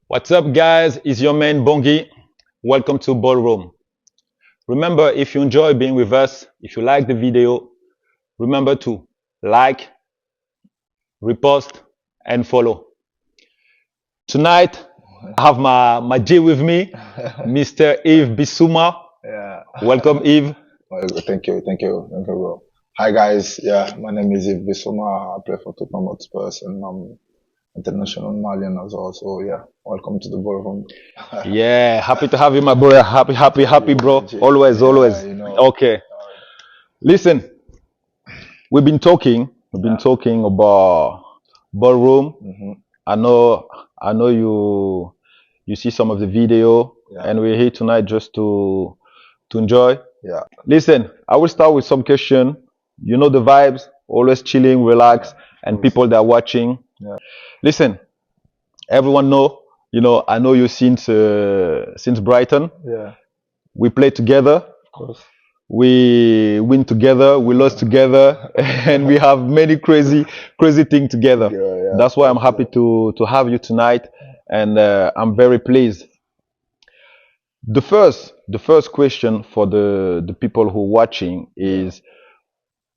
What's up, guys? It's your man Bongi. Welcome to Ballroom. Remember, if you enjoy being with us, if you like the video, remember to like, repost, and follow. Tonight, I have my G with me, Mr. Yves Bissouma. Yeah. Welcome, Yves. Well, thank you, bro. Hi guys, yeah, my name is Yves Bissouma. I play for Tottenham Hotspur and I'm international Malian as well. So yeah, welcome to the ballroom. Yeah, happy to have you, my brother. Happy, bro. Always, Yeah, always. you know. Okay. Listen, we've been talking about ballroom. hmm I know you see some of the video, Yeah, and we're here tonight just to enjoy. yeah, Listen, I will start with some question. You know the vibes, always chilling, relax, and course. people that are watching. Yeah. Listen, everyone I know you since Brighton. Yeah, We play together, of course. we win together, we lost together, and we have many crazy things together. Yeah, That's why I'm happy to have you tonight, and I'm very pleased. The first question for the people who are watching is,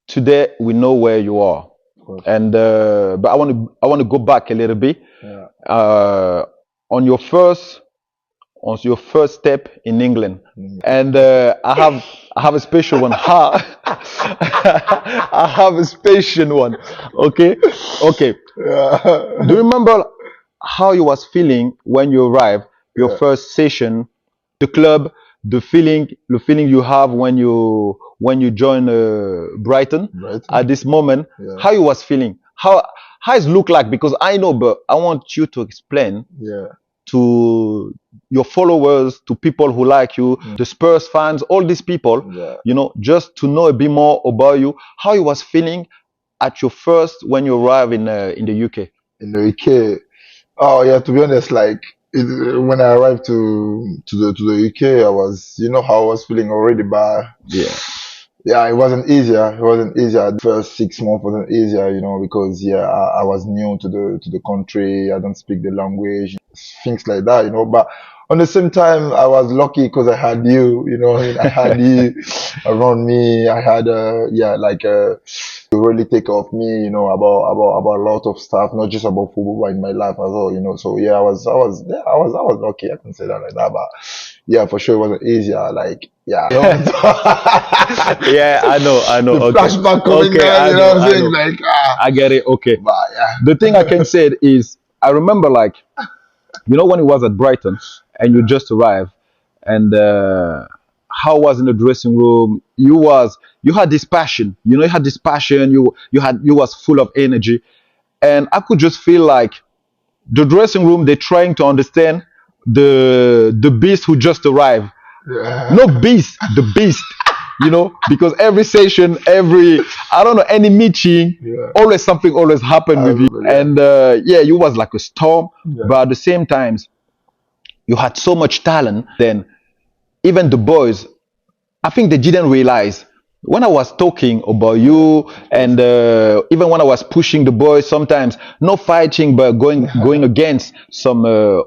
today we know where you are, of course. and but I want to go back a little bit Yeah, uh, on your first step in England, and I have a special one. I have a special one. Okay, okay. yeah, Do you remember how you was feeling when you arrived your yeah, first session, the club, the feeling you have when you join Brighton right. at this moment, Yeah, how you was feeling, how it look like, because I know, but I want you to explain yeah, to your followers, to people who like you, the Spurs fans, all these people, yeah. just to know a bit more about you, how you was feeling at your first when you arrived in the UK. In the UK. Oh yeah, to be honest, like when I arrived to the UK, I was, how I was feeling already, but Yeah. yeah, it wasn't easier. It wasn't easier. The first 6 months wasn't easier, because yeah, I was new to the country. I don't speak the language, things like that, But on the same time, I was lucky because I had you, I had you around me. I had yeah, like you really take care of me, about a lot of stuff, not just about football, but in my life as well. So yeah, I was lucky. I can say that like that, but yeah, for sure it wasn't easier. Like yeah, Yeah, I know. the Okay, flashback coming okay, down, I you know know, what I'm I saying? know. Like I get it. Okay. but yeah, The thing I can say is, I remember, like, when it was at Brighton and you just arrived, and how was in the dressing room, you had this passion, you had this passion, you was full of energy, and I could just feel like the dressing room, they're trying to understand the beast who just arrived. yeah, Not beast, the beast. Because every session, I don't know, any meeting, yeah, always something always happened I with you. remember, yeah, And yeah, you was like a storm, yeah, but at the same time, you had so much talent. Then even the boys, I think they didn't realize when I was talking about you, and even when I was pushing the boys, sometimes not fighting but going against some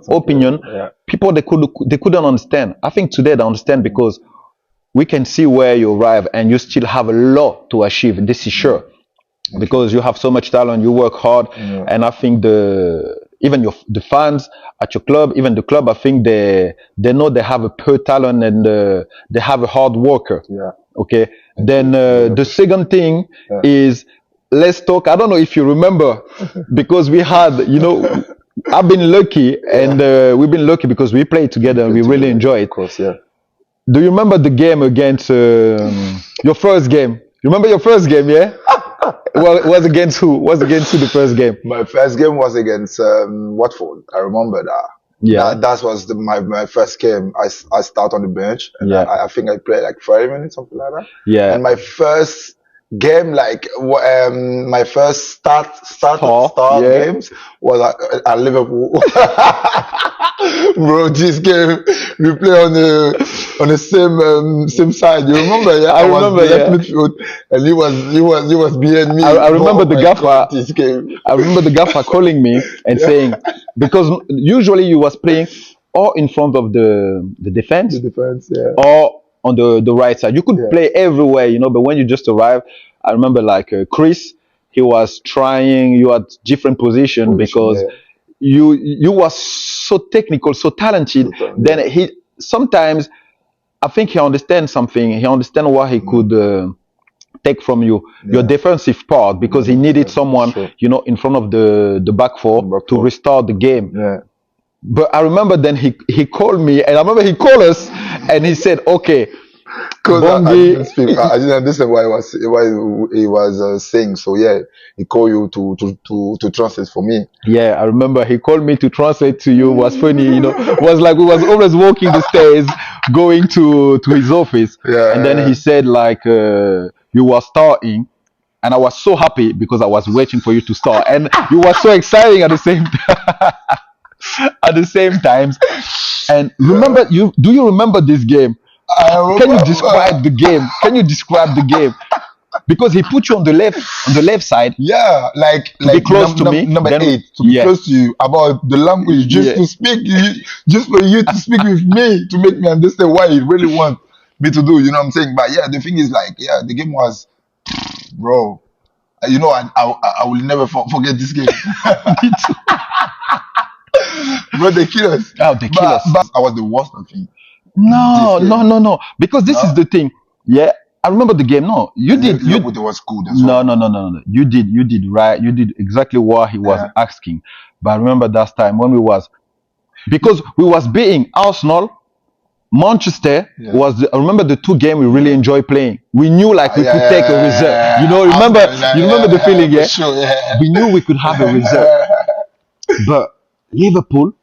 opinion, yeah, people they couldn't understand. I think today they understand, because we can see where you arrive and you still have a lot to achieve. This is sure, because you have so much talent, you work hard, yeah, and I think the fans at your club, even the club, I think they know they have a pure talent, and they have a hard worker. yeah, Okay. Then yeah, the second thing yeah, is, let's talk. I don't know if you remember, because we had, I've been lucky, and we've been lucky because we played together and we really enjoy it. of course, yeah. Do you remember the game against your first game? You remember your first game, yeah? Well, was against who? Was against who the first game? My first game was against Watford. I remember that. Yeah. That was my first game. I start on the bench, and Yeah. I think I played like 30 minutes, something like that. Yeah. And my first game, like my first start Yeah. games was at Liverpool. Bro, this game we play on the on the same side. You remember? Yeah, I I was remember, left yeah. midfield, and he was behind me. I remember Oh the my gaffer. God, this game. I remember the gaffer calling me and Yeah, saying, because usually you was playing or in front of the the defense defense. Yeah, or on the right side. You could yeah, play everywhere, but when you just arrived, I remember like Chris, he was trying you at different position position. because Yeah, you was so technical, so talented. total. Then he sometimes I think he understands something. He understands what he Yeah, could take from you, your yeah, defensive part, because he needed yeah. someone, Sure. in front of the back The four back to four. restart the game. Yeah. But I remember then he called me, and I remember he called us, and he said, "Okay, Because I Bongi." didn't speak. I didn't understand why he was saying. So yeah, he called you to translate for me. Yeah, I remember he called me to translate to you. Was funny, was like we was always walking the stairs, going to his office, and then he Yeah, said like you were starting, and I was so happy because I was waiting for you to start, and you were so exciting at the same at the same times. And yeah. remember, you remember this game? I Can you remember. describe the game? Can you describe the game? Because he put you on the left side Yeah, like to be like close to me. number Then 8 to be yeah, close to you about the language, just yeah, to speak, just for you to speak with me to make me understand what you really want me to do. You know what I'm saying? But yeah, the thing is like, yeah, the game was, bro. I will never forget this game. me too. Bro, they kill us. Oh, they kill us. But I was the worst, I think, in this No, no, game. no, no. Because this is No, the thing. Yeah, I remember the game. No, you did. You Liverpool was good as no, well. no, no, no, no. You did right. You did exactly what he was Yeah, asking. But I remember that time when we was because we was beating Arsenal. Manchester yeah, was. I remember the two games we really yeah. enjoy playing. We knew like we Yeah, could take a result. Remember? Arsenal, yeah, You remember the yeah, feeling? for Yeah, sure. Yeah. we knew we could have a result. But Liverpool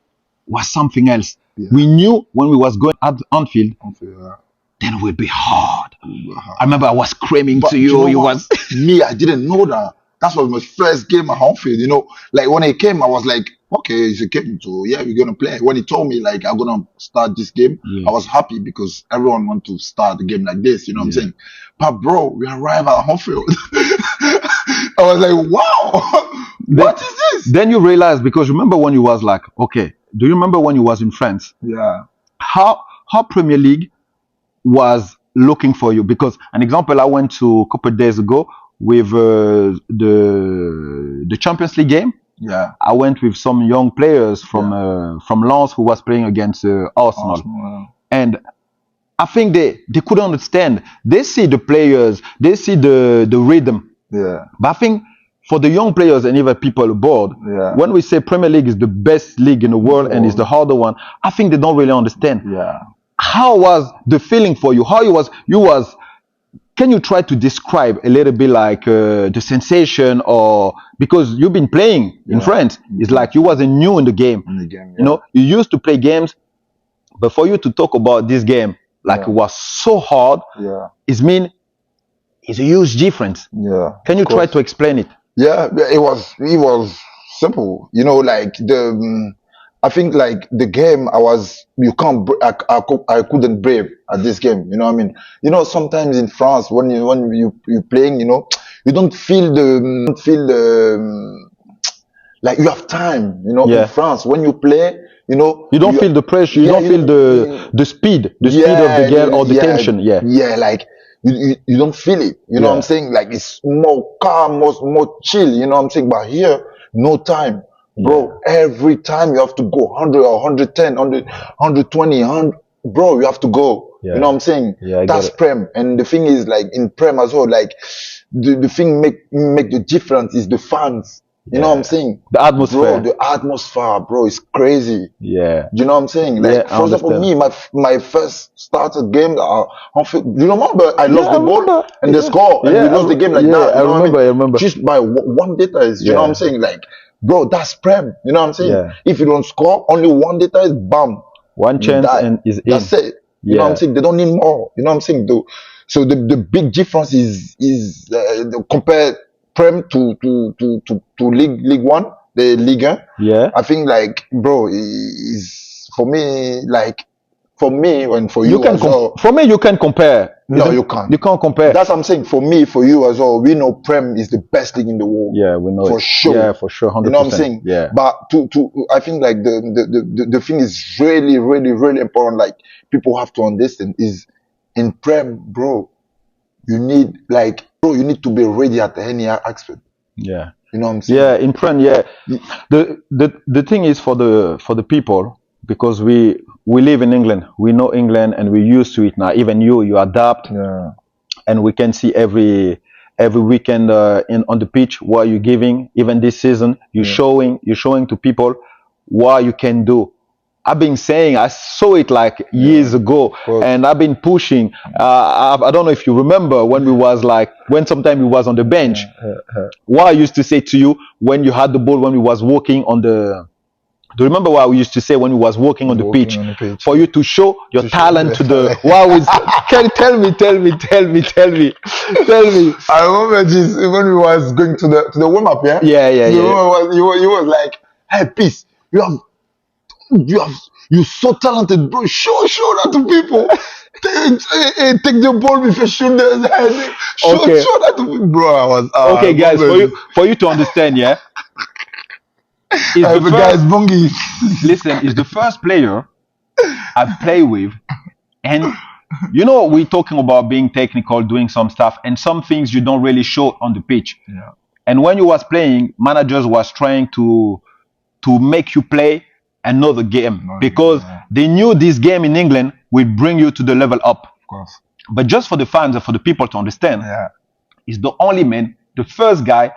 was something else. Yeah. We knew when we was going at Anfield, Yeah. then it would be hard. Uh-huh. I remember I was screaming But to you you. know You what? was Me, I didn't know that. That was my first game at Anfield. Like when it came, I was like, okay, it's a game, so yeah, we're gonna play. When he told me like I'm gonna start this game, I yeah, was happy because everyone want to start the game like this. You know what I'm yeah. saying? But bro, we arrived at Anfield. I was like, wow, Then, what is this? then you realize because remember when you was like, okay, do you remember when you was in France? Yeah, How Premier League was looking for you? Because an example I went to a couple of days ago with the Champions League game. yeah. I went with some young players from Yeah. from Lens who was playing against Arsenal, Arsenal. and I think they couldn't understand. They see the players, they see the rhythm, Yeah, but I think for the young players and even people aboard, yeah, when we say Premier League is the best league in the world and is the harder one, I think they don't really understand. yeah. How was the feeling for you? How you was? Can you try to describe a little bit like the sensation, or because you've been playing in Yeah. France, it's like you wasn't new in the game. In the game, You yeah. know, you used to play games, but for you to talk about this game, like Yeah. it was so hard, Yeah, it's a huge difference. yeah. Can you Of try course. to explain it? Yeah, it was simple. Like I think like the game you can't I couldn't brave at this game. You know what I mean? Sometimes in France when you playing, you don't feel like you have time. In Yeah. France when you play, You don't feel the pressure. You yeah, don't feel the speed of the game or the tension. Yeah. yeah, like you don't feel it. You know what I'm Yeah. saying? Like it's more calm, more chill. You know what I'm saying? But here, no time, bro. Every time you have to go 100 or 110, 120, 100, bro. You have to go. Yeah. You know what I'm saying? Yeah, I get That's it. Prem, and the thing is like in Prem as well. Like the thing make the difference is the fans. You know what I'm saying? The atmosphere. Bro, the atmosphere, bro, is crazy. Yeah. You know what I'm saying? Yeah, Like, I for example, understand. me, my first started game, you remember I lost Yeah, I the ball remember. and the Yeah. score, and Yeah, we lost the game like yeah, that. I You know what I remember. mean? I remember. Just by one data is, you know what I'm Yeah. saying? Like, bro, that's Prem. You know what I'm saying? Yeah. If you don't score, only one data is bam, One you chance die. and is in. That's it. You know what I'm Yeah. saying? They don't need more. You know what I'm saying? So the big difference is compare Prem to League One, the Ligue 1. Yeah. I think like, bro, is for me like for me and for You you can as well. for me, you can compare. No, you can't. You can't compare. That's what I'm saying. For me, for you as well, we know Prem is the best league in the world. Yeah, we know for it. sure. Yeah, for sure, 100%. You know what I'm saying? Yeah. But I think like the thing is really, really, really important. Like people have to understand is in Prem, bro. You need to be ready at any aspect. Yeah. You know what I'm saying? Yeah, in Prem, yeah. The thing is for the people, because we live in England, we know England and we're used to it now. Even you adapt, Yeah. and we can see every weekend on the pitch what you're giving. Even this season, you're showing to people what you can do. I've been saying, I saw it like years ago, and I've been pushing. I don't know if you remember when sometime we was on the bench. What I used to say to you when you had the ball, when we was walking on the. Do you remember what we used to say when we was walking on the pitch? For you to show your talent to the. What was? Tell me. I remember this when we was going to the warm up. Yeah. Yeah. He was like, "Hey, peace, you're so talented, bro. Show that to people. Take the ball with your shoulders. Show that to people, bro." I was okay, guys. For you to understand, yeah. The guy's bungy. Listen, is the first player I play with, and we're talking about being technical, doing some stuff, and some things you don't really show on the pitch. Yeah. And when you was playing, managers was trying to make you play another game because they knew this game in England will bring you to the level up. Of course. But just for the fans and for the people to understand, he's the only man, the first guy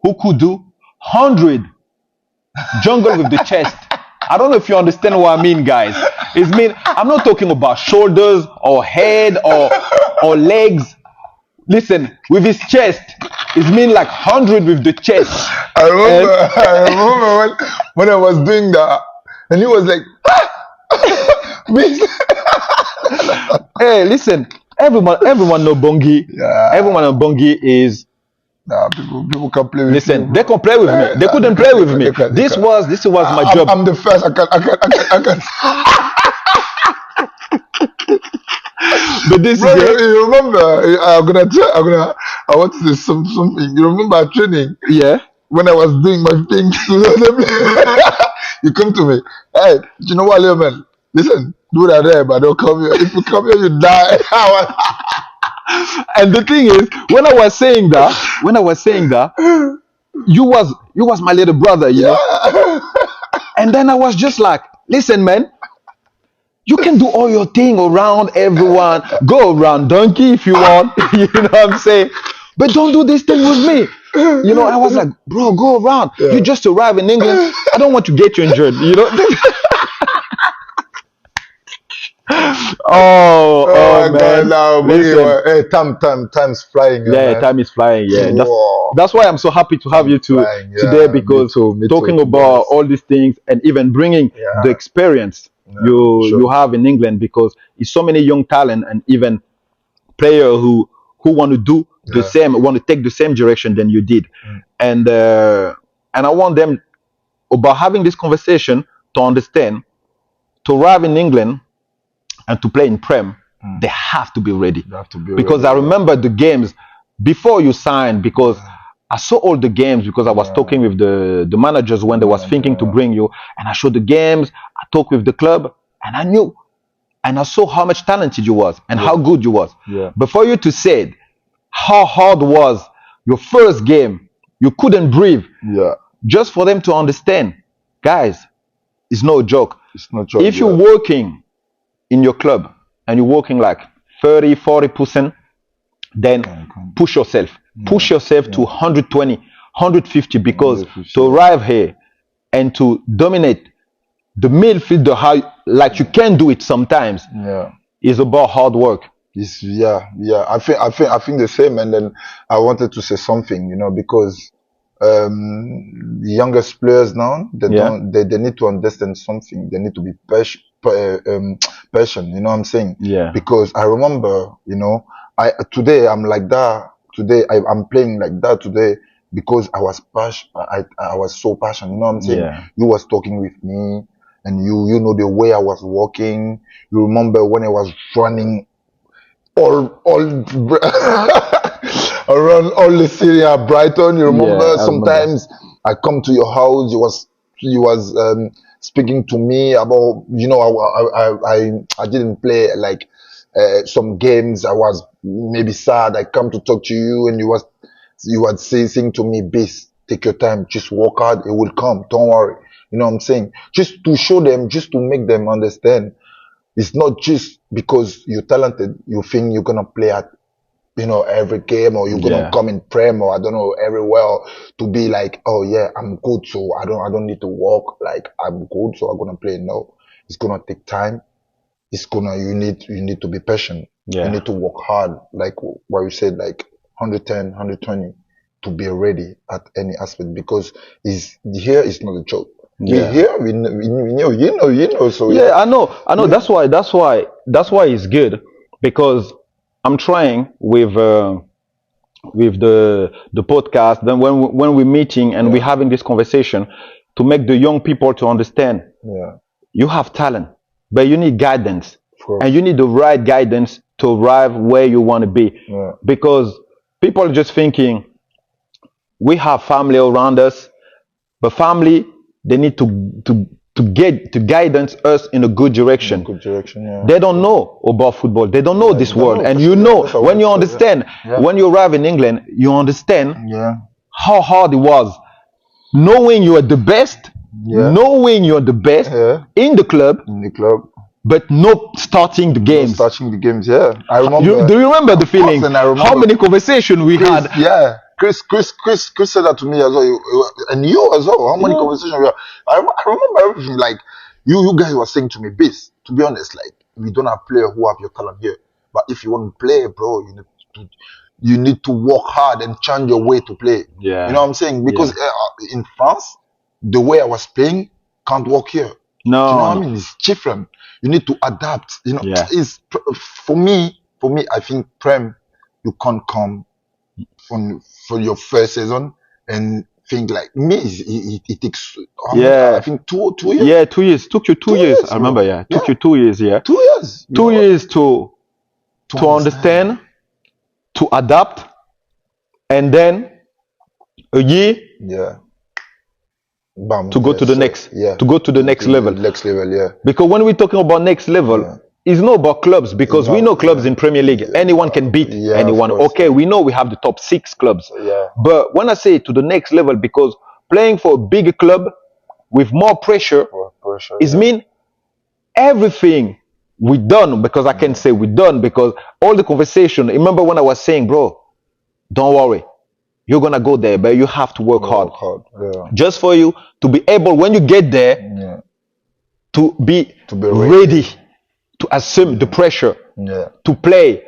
who could do 100 jungle with the chest. I don't know if you understand what I mean, guys. I'm not talking about shoulders or head or legs. Listen, with his chest, it's like 100 with the chest. I remember when I was doing that, and he was like, hey, listen, everyone know Bongi. Yeah. Everyone know Bongi is. Nah, people can play with Listen, you, they can play with me. They couldn't play with me. This was my job. I'm the first. I can. But this Bro, is you remember? I want to say something. You remember our training? Yeah. When I was doing my thing, you come to me. Hey, you know what, little man? Listen, do that there, but don't come here. If you come here, you die. And the thing is, when I was saying that, you was my little brother, you know. And then I was just like, listen, man, you can do all your thing around everyone. Go around donkey if you want. You know what I'm saying? But don't do this thing with me. You know, I was like, bro, go around. You just arrived in England. I don't want to get you injured, you know. Oh man! God, now, hey, time's flying. Yeah, time is flying. Yeah, that's why I'm so happy to have you today because talking about all these things and even bringing the experience you have in England, because it's so many young talent and even player who want to do the same, want to take the same direction than you did, and I want them about having this conversation to understand to arrive in England and to play in Prem, they have to be ready. Because I remember the games before you signed, because I saw all the games because I was talking with the managers when they was thinking to bring you, and I showed the games, I talked with the club, and I knew, and I saw how much talented you was and how good you was. But for you to say how hard was your first game, you couldn't breathe. Just for them to understand, guys, it's no joke. It's not joke. If you're working in your club and you're working like 30-40%, then push yourself to 120, 150, because to arrive here and to dominate the midfield how like you can do it sometimes is about hard work. I think the same. And then I wanted to say something, you know, because the youngest players now, they need to understand something. They need to be patient, you know what I'm saying? Because I remember, you know, today I'm like that. Today I'm playing like that today because I was passionate. I was so passionate, you know what I'm saying? You was talking with me, and you know the way I was walking. You remember when I was running all around all the city at Brighton. You Yeah, remember I remember. sometimes I come to your house. You was speaking to me about, you know, I didn't play like some games. I was maybe sad. I come to talk to you, and you were saying to me, "Base, take your time. Just work hard. It will come. Don't worry." You know what I'm saying? Just to show them, just to make them understand. It's not just because you're talented, you think you're gonna play at, you know, every game, or you're gonna Yeah, come in prem, or I don't know, everywhere, to be like, oh yeah, I'm good, so I don't need to work. Like, I'm good, so I'm gonna play. No, it's gonna take time. You need to be patient. You yeah, need to work hard, like what you said, like 110, 120, to be ready at any aspect, because is here is not a joke. We yeah. here, we know, you know, so Yeah, yeah, I know. yeah, That's why it's good because I'm trying with the podcast. Then when we're meeting and we're yeah, having this conversation, to make the young people to understand yeah, you have talent, but you need guidance, of and course, you need the right guidance to arrive where you want to be. yeah, Because people are just thinking we have family around us, but family they need to guidance us in a good in a direction. good direction, yeah, They don't know about football. They don't know yeah, this they don't world. know And for you sure, yeah, know, that's how when it you is, understand, yeah, when you arrive in England, you understand yeah, how hard it was knowing you are the best, yeah, knowing you're the best yeah, in the club, in the club, but not starting the not games. starting the games, yeah, I You, remember, do you remember the of course, feeling? and I How remember many conversations we Chris, had? yeah, Chris said that to me as well, and you as well. How many Yeah, conversations we had? I remember everything. Like you guys were saying to me, "Bis, to be honest, like we don't have players who have your talent here, but if you want to play, bro, you need to work hard and change your way to play." You know yeah, what I'm saying? Because yeah. in France, the way I was playing can't work here. Do you know No, what I no. mean? It's different. You need to adapt. You know, Yeah. it's for me. For me, I think Prem, you can't come from for your first season and think like me. It takes how many? I Yeah. think 2 years. Yeah, 2 years. Took you two Two years. years, I remember, bro. yeah. Took Yeah, you 2 years, yeah. 2 years. You Two know, years to to understand. understand, to adapt, and then a year Yeah. Bam. to go to Yes, the sir. next Yeah. to go to the next The level. next level. Yeah. Because when we're talking about next level, Yeah. it's not about clubs It's because we not. know clubs Yeah. in Premier League. Anyone can beat Yeah. Of anyone. course. Okay, we know we have the top 6 clubs. Yeah. But when I say to the next level, because playing for a bigger club with more pressure For sure. is Yeah. mean everything we done, because I can Yeah. say we done because all the conversation. Remember when I was saying, bro, don't worry, you're gonna go there, but you have to work hard Work hard. Yeah. just for you to be able when you get there Yeah. to be To be ready. ready to assume the pressure Yeah. to play.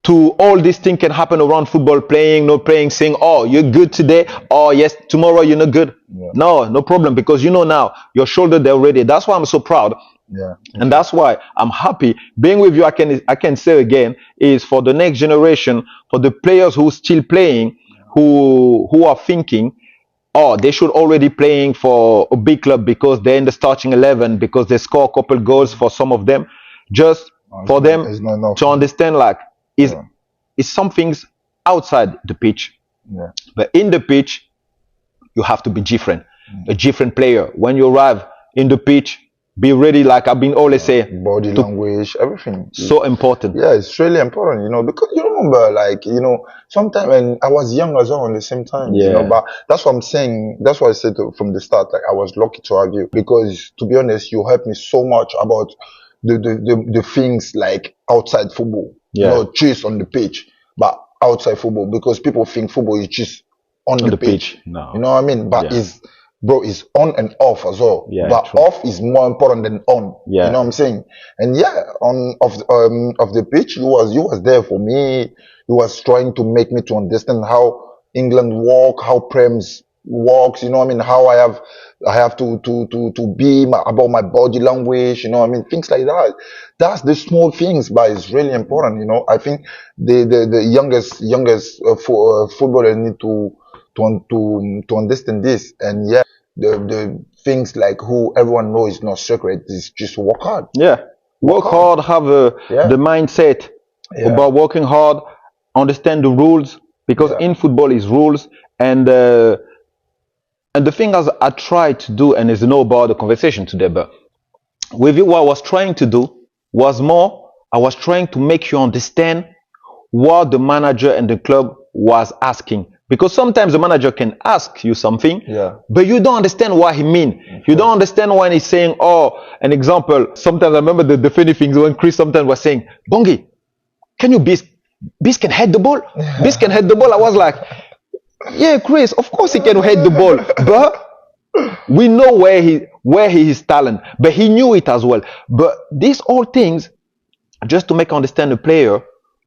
To all these things can happen around football, playing, no playing, saying, oh, you're good today, oh yes, tomorrow you're not good. Yeah. No problem, because you know now your shoulder they're ready. That's why I'm so proud. Yeah. And that's why I'm happy being with you. I can say again is for the next generation, for the players who still playing, who are thinking, oh, they should already playing for a big club because they're in the starting 11 because they score a couple goals for some of them. Just for them It's not enough. to understand, like, is Yeah. is some things outside the pitch, Yeah. but in the pitch you have to be different, a different player. When you arrive in the pitch, be ready. Like I've been always saying, Body to language, everything. so important. Yeah, it's really important, because you remember, like, sometimes when I was young as well, at the same time, Yeah, but that's what I'm saying. That's why I said from the start, like, I was lucky to have you, because to be honest, you helped me so much about the things like outside football, yeah, just on the pitch, but outside football, because people think football is just on on the the pitch. pitch. You No, know what I mean? But yeah, it's on and off as well. yeah, But true. off is more important than on. You know what Yeah, I'm saying? And yeah, on of the pitch, you was there for me. You was trying to make me to understand how England work, how Prem's works. You know what I mean? How I have to be about my body language. You know what I mean? Things like that. That's the small things, but it's really important. I think the youngest footballer need to understand this. And yeah, the things like who everyone knows is not secret is just work hard. Yeah. Work hard, have Yeah. the mindset Yeah. about working hard, understand the rules, because Yeah. in football is rules. And the thing as I try to do, and it's no about the conversation today, but with you, what I was trying to do was more, I was trying to make you understand what the manager and the club was asking. Because sometimes the manager can ask you something, Yeah. but you don't understand what he mean. You don't understand when he's saying, oh, an example. Sometimes I remember the funny things when Chris sometimes was saying, Bongi, can you Bis can head the ball? Bis can head the ball. I was like, yeah, Chris, of course he can head the ball, but we know where he is talent, but he knew it as well. But these all things just to make understand the player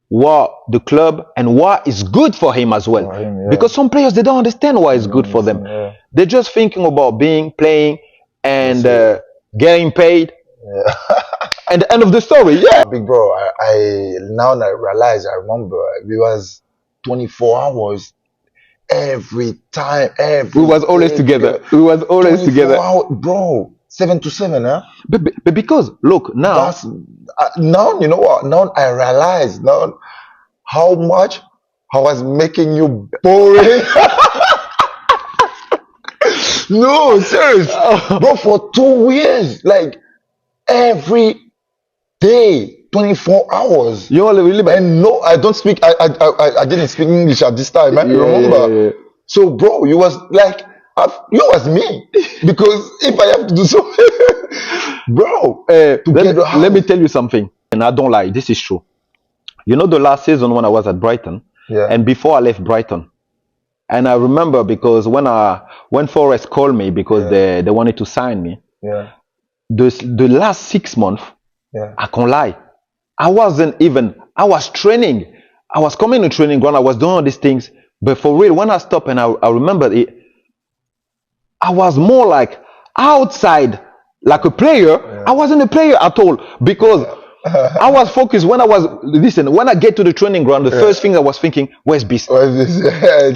what the club and what is good for him as well. For him, yeah. Because some players they don't understand what is good for them. Yeah. They're just thinking about playing, and getting paid. Yeah. And the end of the story, yeah. Big bro, I now that I realize, I remember we was 24 hours every time, We was always together. We was always 24 together. hours, bro, 7 to 7, huh? But because look now, That's now you know what? Now I realize now how much I was making you boring. No, serious, bro. For 2 years, like every day, 24 hours. you only really And no, I don't speak. I didn't speak English at this time. Remember? yeah. So, bro, you was like, you was me because if I have to do something, bro, let me tell you something, and I don't lie. This is true. You know, the last season when I was at Brighton, Yeah. and before I left Brighton, and I remember because when Forest called me because they wanted to sign me, Yeah. the last 6 months, Yeah. I can't lie, I was training. I was coming to training ground. I was doing all these things, but for real, when I stopped and I remember it, I was more like outside, like a player. Yeah. I wasn't a player at all because I was focused when I get to the training ground, the first thing I was thinking, where's Bis? Where's this?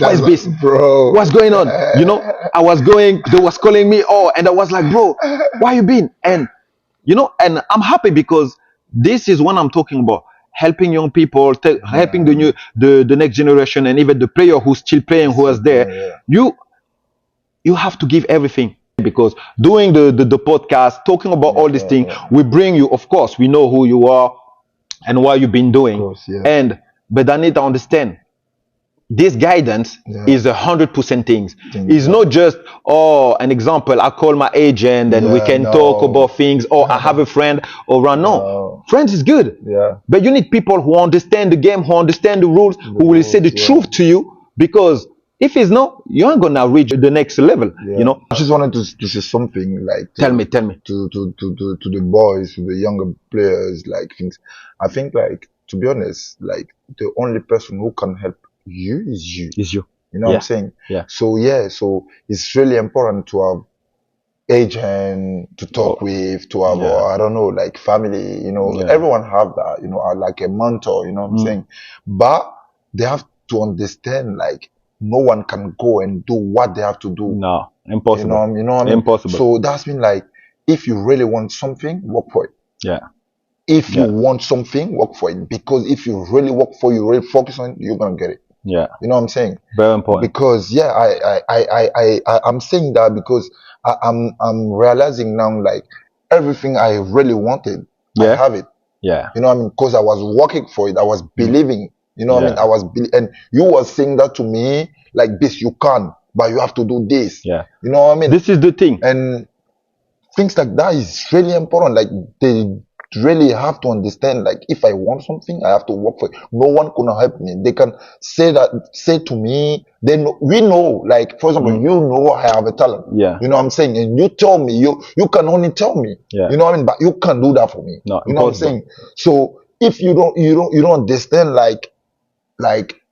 Where's Bis? Bro? What's going on? You know, I was going, they was calling me, and I was like, bro, where you been? And, you know, and I'm happy because this is when I'm talking about helping young people, helping the next generation, and even the player who's still playing, who is there. Yeah. You have to give everything, because doing the podcast, talking about all these things, we bring you, of course, we know who you are and what you've been doing. Of course, yeah. But I need to understand this guidance is 100% things. It's not just, an example, I call my agent and we can talk about things, or I have a friend, or run. No, friends is good. Yeah. But you need people who understand the game, who understand the rules, who will say the truth to you, because if it's not, you ain't gonna reach the next level. Yeah. You know. I just wanted to say something like Tell me. to the boys, to the younger players, like things. I think, like, to be honest, like the only person who can help you is you. Is you. You know what I'm saying? Yeah. So it's really important to have agent to talk with, to have I don't know, like family. You know, everyone have that. You know, like a mentor. You know what I'm saying? But they have to understand, like, no one can go and do what they have to do. No, impossible. You know what I mean? Impossible. So that's been like, if you really want something, work for it. Yeah. If you want something, work for it. Because if you really work for it, you really focus on it, you're gonna get it. Yeah. You know what I'm saying? Very important. Because I'm saying that because I'm realizing now, like, everything I really wanted, I have it. Yeah. You know what I mean? Because I was working for it, I was believing. You know what I mean? And you were saying that to me, like, this, you can, but you have to do this. Yeah. You know what I mean? This is the thing. And things like that is really important. Like, they really have to understand, like, if I want something, I have to work for it. No one can help me. They can say to me, we know, like, for example, you know I have a talent. Yeah. You know what I'm saying? And you tell me, you can only tell me. Yeah. You know what I mean? But you can't do that for me. No, you know what I'm saying? So if you don't understand, like,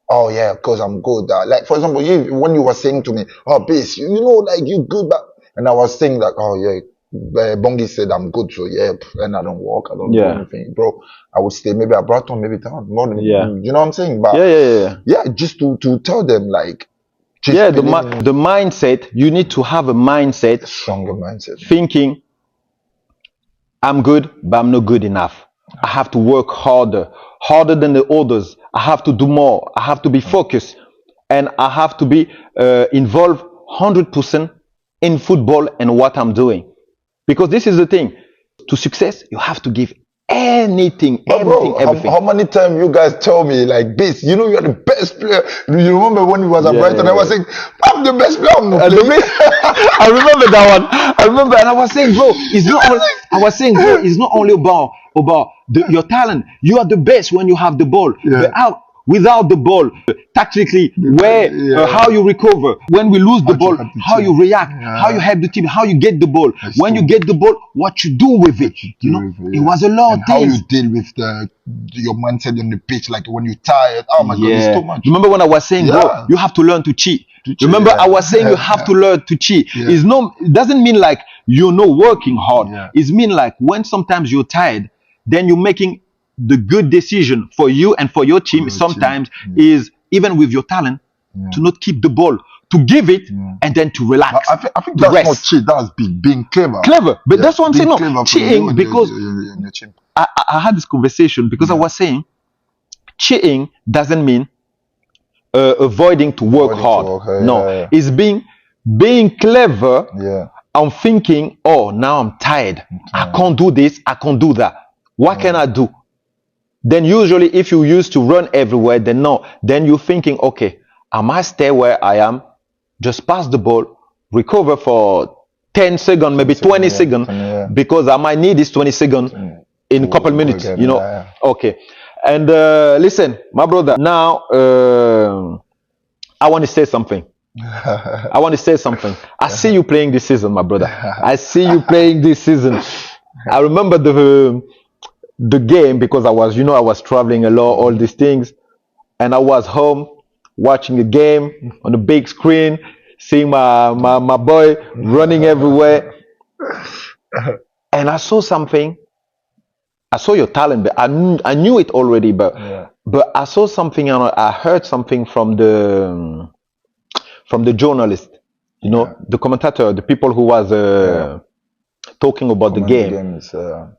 oh yeah, because I'm good. Like, for example, when you were saying to me, oh, Bis, you know, like, you good, but, and I was saying, like, oh yeah, Bongi said I'm good, so yeah, and I don't work, I don't do anything, bro. I would stay maybe at Brighton, maybe town, more than, you know what I'm saying? But yeah, just to tell them, like, Just Yeah, believing in the mindset, you need to have a mindset stronger mindset. thinking, I'm good, but I'm not good enough. I have to work harder than the others. I have to do more. I have to be focused, and I have to be involved 100% in football and what I'm doing. Because this is the thing: to success, you have to give anything, But bro, everything. how many times you guys tell me like this? You know you're the best player. You remember when we was at Yeah, Brighton? yeah, I was yeah. saying, I'm the best player. I'm not And the playing. best, I remember that one. I remember, and I was saying, bro, it's not. I was saying, bro, it's not only about your talent. You are the best when you have the ball, Yeah. but without the ball, tactically, how you recover when we lose the How to ball, help the how team. you react, Yeah. how you help the team, how you get the ball. That's When you true. get the ball, what you do with it. You know, it was a lot And of how things. you deal with your mindset on the pitch, like when you're tired. Oh my God, it's Yeah. too much. Remember when I was saying, bro, Yeah. you have to learn to cheat. To cheat, Remember, yeah. I was saying you have to learn to cheat. Yeah. It doesn't mean like you're not working hard. Yeah. It mean like when sometimes you're tired, then you're making the good decision for you and for your team. your Sometimes team. Yeah. is even with your talent Yeah. to not keep the ball, to give it Yeah. and then to relax. But I think to that's rest. not cheat. That's being clever. Clever, but Yeah, that's what I'm saying. being No, clever for you cheating and because your team. I had this conversation because I Yeah. was saying cheating doesn't mean avoiding to work hard. No, yeah. it's being clever. Yeah. I'm thinking, oh, now I'm tired. I can't do this. I can't do that. What can I do? Then usually, if you used to run everywhere, then no. Then you're thinking, okay, I might stay where I am, just pass the ball, recover for 10 seconds, maybe 20 seconds, because I might need this 20 seconds in a couple minutes. again, You know, yeah. okay. And listen, my brother. Now, I want to say something. I want to say something. I see you playing this season, my brother. I see you playing this season. I remember the game because I was traveling a lot, all these things, and I was home watching a game on the big screen, seeing my boy running everywhere, and I saw something. I saw your talent, but I knew it already, but I saw something and I heard something from the journalist, the commentator, the people who was talking about the game,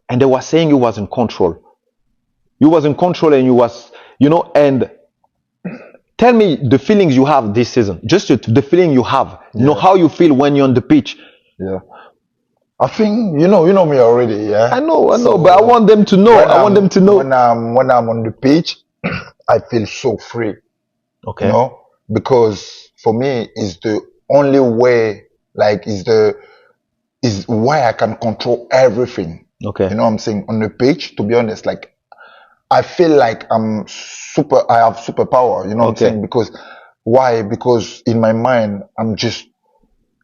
and they were saying you was in control. You was in control, and you was, and tell me the feelings you have this season. Just the feeling you have. You know how you feel when you're on the pitch. Yeah. I think you know me already. Yeah. I know, but I want them to know. I want them to know. When I'm on the pitch, I feel so free. Okay. You know, because for me, it's the only way. Like, is why I can control everything. Okay. You know what I'm saying? On the pitch, to be honest, like I feel like I have superpower. You know what I'm saying? Because why? Because in my mind, I'm just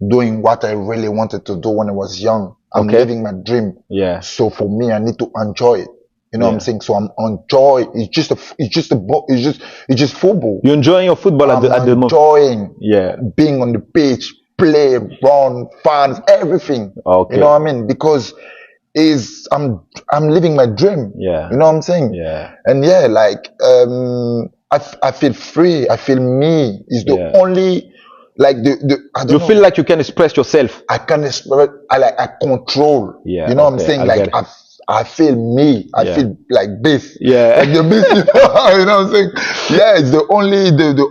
doing what I really wanted to do when I was young. I'm living my dream. Yeah. So for me, I need to enjoy it. You know what I'm saying? So I'm enjoy. It's just football. You're enjoying your football at the moment. Enjoying. Yeah. Being on the pitch, play, run, fans, everything. Okay. You know what I mean? Because I'm living my dream. Yeah. You know what I'm saying? Yeah. And yeah, like I feel free. I feel me. It's the only. Like I don't know. Feel like you can express yourself. I can express. I control. Yeah. You know what I'm saying? Like I feel me. I feel like this. Yeah. Like the beast. You know what I'm saying? Yeah. It's the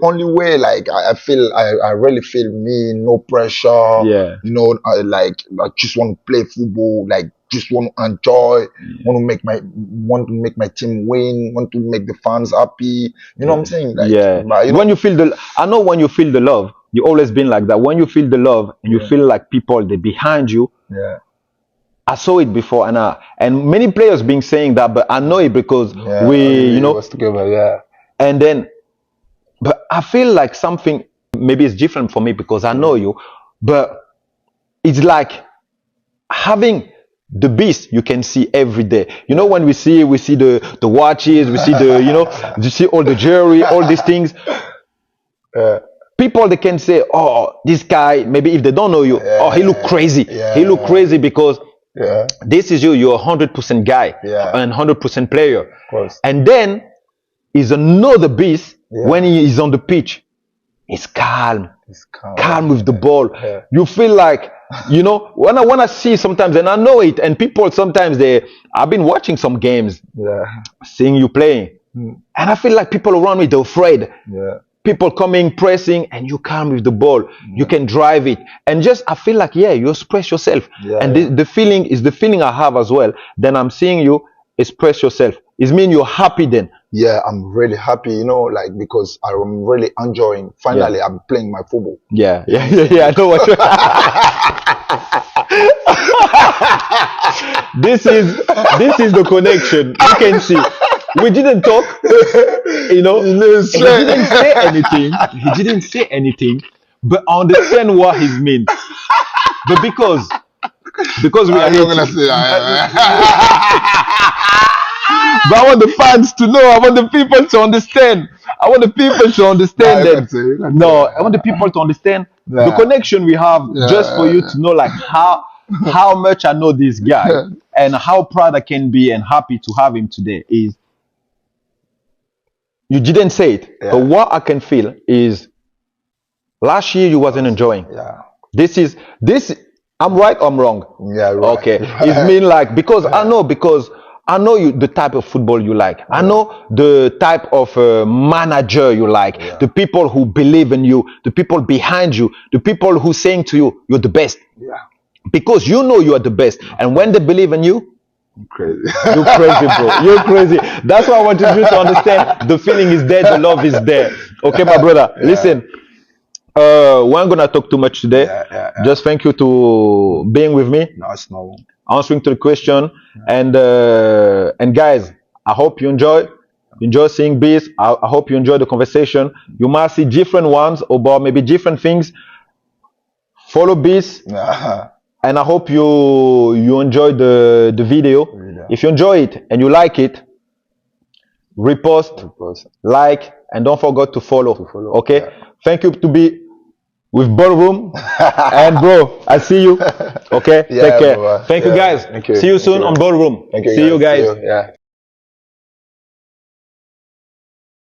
only way. Like I feel. I really feel me. No pressure. Yeah. You know. I just want to play football. Like just want to enjoy. Want to make my team win. Want to make the fans happy. You know what I'm saying? Like, but, when you feel I know when you feel the love. You always been like that. When you feel the love and you feel like people they're behind you. Yeah. I saw it before, and many players been saying that, but I know it because we was together. Yeah. And then, but I feel like something maybe it's different for me because I know you, but it's like having the beast you can see every day. You know, when we see the watches, we see you see all the jewelry, all these things. People they can say, oh, this guy, maybe if they don't know you, oh, he look crazy. He look crazy because this is you're 100% guy and 100% player. Of course. And then is another beast when he is on the pitch. is calm. It's calm. Calm with the ball. Yeah. You feel like, when I see sometimes, and I know it, and people sometimes I've been watching some games, Yeah. seeing you playing, and I feel like people around me, they're afraid. Yeah. People coming, pressing, and you calm with the ball. You can drive it, and just I feel like you express yourself, and the feeling is the feeling I have as well. Then I'm seeing you express yourself. It means you're happy then. Yeah, I'm really happy, like because I'm really enjoying. Finally, I'm playing my football. Yeah. I know what. This is the connection. You can see. We didn't talk, He didn't say anything. He didn't say anything, but I understand what he means. But because we are I'm here not gonna say but I want the fans to know. I want the people to understand. I want the people to understand that. No, I want the people to understand the connection we have, just for you to know, like how much I know this guy and how proud I can be and happy to have him today. Is you didn't say it, but what I can feel is last year you wasn't enjoying. Yeah. This. I'm right or I'm wrong? Yeah, right. Okay. It mean like, because I know you, the type of football you like. I know the type of manager you like. The people who believe in you, the people behind you, the people who saying to you, you're the best. Yeah. Because you know you are the best. And when they believe in you, Crazy. you're crazy, bro. You're crazy. That's why I wanted you to understand. The feeling is there, the love is there. Okay, my brother. Listen. We aren't gonna talk too much today. Just thank you to being with me. No, it's no. Answering to the question, and guys, I hope you enjoy seeing this. I hope you enjoy the conversation. You might see different ones about maybe different things. Follow this, and I hope you enjoy the video. If you enjoy it and you like it, repost, like, and don't forget to follow. Okay. Thank you to be with Ballroom. And bro, I see you. Okay. Take care. Thank you guys. Thank you. See you soon on Ballroom. Thank you. See you guys. Yeah.